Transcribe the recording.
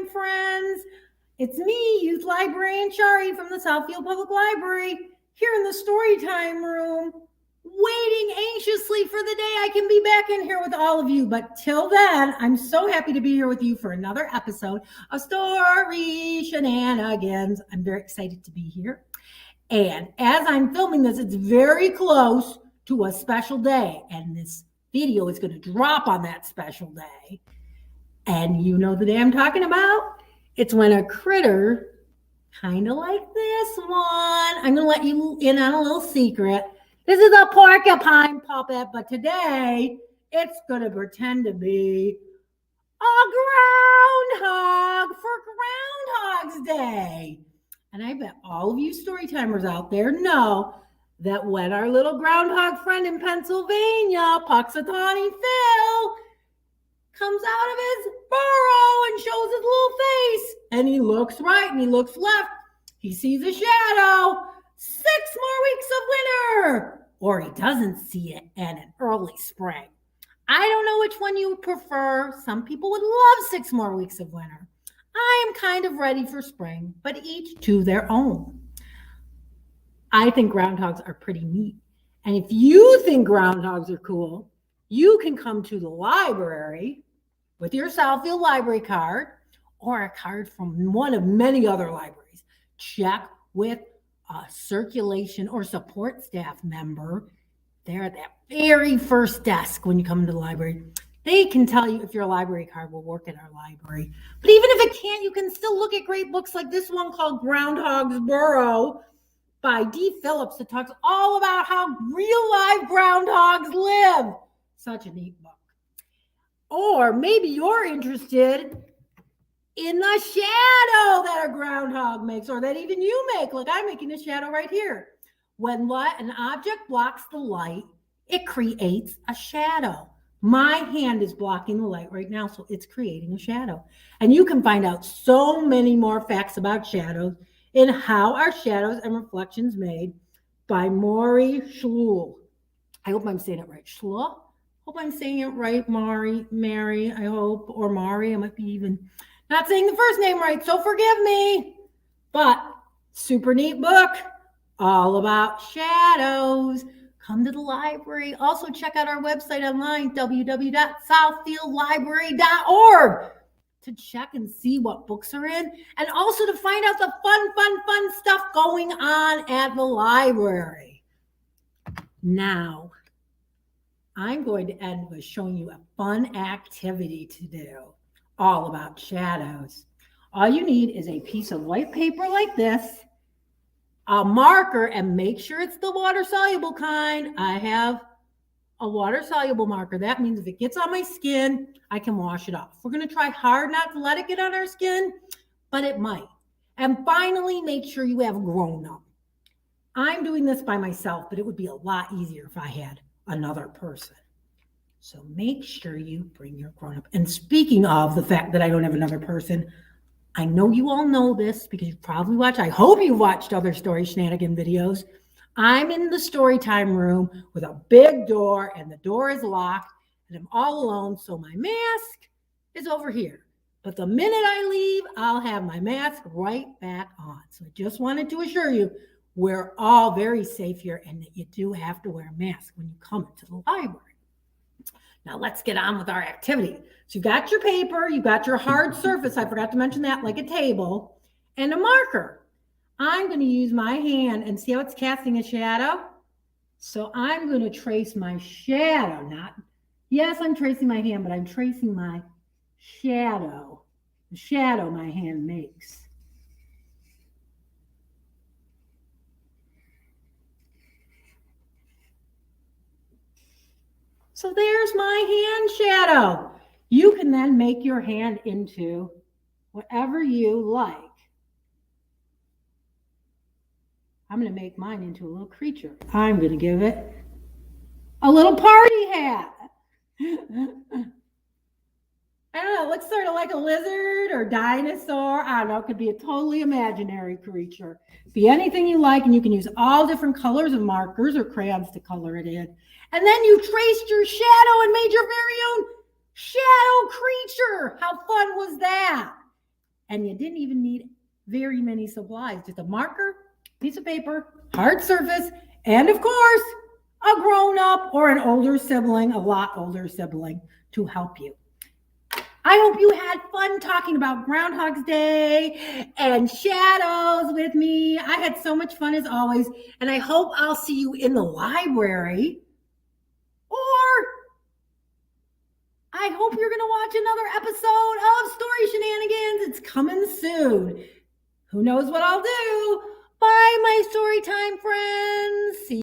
Storytime friends. It's me, Youth Librarian Shari from the Southfield Public Library, here in the Storytime room, waiting anxiously for the day I can be back in here with all of you. But till then, I'm so happy to be here with you for another episode of Story Shenanigans. I'm very excited to be here. And as I'm filming this, it's very close to a special day, and this video is going to drop on that special day. And you know the day I'm talking about? It's when a critter, kind of like this one, I'm going to let you in on a little secret. This is a porcupine puppet, but today it's going to pretend to be a groundhog for Groundhog's Day. And I bet all of you storytimers out there know that when our little groundhog friend in Pennsylvania, Puxatawney Phil, comes out of his burrow and shows his little face, and he looks right and he looks left, he sees a shadow, 6 more weeks of winter, or he doesn't see it and an early spring. I don't know which one you prefer. Some people would love 6 more weeks of winter. I am kind of ready for spring, but each to their own. I think groundhogs are pretty neat. And if you think groundhogs are cool, you can come to the library with your Southfield library card or a card from one of many other libraries. Check with a circulation or support staff member. They're at that very first desk when you come to the library. They can tell you if your library card will work at our library. But even if it can't, you can still look at great books like this one called Groundhog's Burrow by D. Phillips that talks all about how real life groundhogs live. Such a neat book. Or maybe you're interested in the shadow that a groundhog makes, or that even you make, like I'm making a shadow right here. When an object blocks the light, it creates a shadow. My hand is blocking the light right now, so it's creating a shadow. And you can find out so many more facts about shadows in How Are Shadows and Reflections Made by Maury Schluhl. I hope I'm saying it right. Schluhl? Hope I'm saying it right, Mary, I hope, or Mari. I might be even not saying the first name right, so forgive me. But super neat book, all about shadows. Come to the library. Also check out our website online, www.southfieldlibrary.org, to check and see what books are in, and also to find out the fun stuff going on at the library. Now, I'm going to end with showing you a fun activity to do, all about shadows. All you need is a piece of white paper like this, a marker, and make sure it's the water-soluble kind. I have a water-soluble marker. That means if it gets on my skin, I can wash it off. We're going to try hard not to let it get on our skin, but it might. And finally, make sure you have grown-up. I'm doing this by myself, but it would be a lot easier if I had another person. So make sure you bring your grown-up. And speaking of the fact that I don't have another person, I know you all know this because you've probably watched, I hope you've watched other Story Shenanigan videos. I'm in the Storytime room with a big door, and the door is locked, and I'm all alone, so my mask is over here. But the minute I leave, I'll have my mask right back on. So I just wanted to assure you, we're all very safe here, and that you do have to wear a mask when you come into the library. Now let's get on with our activity. So you've got your paper, you've got your hard surface, I forgot to mention that, like a table, and a marker. I'm going to use my hand and see how it's casting a shadow. So I'm going to trace my shadow, yes, I'm tracing my hand, but I'm tracing my shadow, the shadow my hand makes. So there's my hand shadow. You can then make your hand into whatever you like. I'm going to make mine into a little creature. I'm going to give it a little party hat. I don't know, it looks sort of like a lizard or dinosaur. I don't know, it could be a totally imaginary creature. Be anything you like, and you can use all different colors of markers or crayons to color it in. And then you traced your shadow and made your very own shadow creature. How fun was that? and you didn't even need very many supplies, just a marker, piece of paper, hard surface, and of course, a grown-up or an older sibling, a lot older sibling, to help you. I hope you had fun talking about Groundhog's Day and shadows with me. I had so much fun as always, and I hope I'll see you in the library, or I hope you're going to watch another episode of Story Shenanigans. It's coming soon. Who knows what I'll do? Bye, my story time friends. See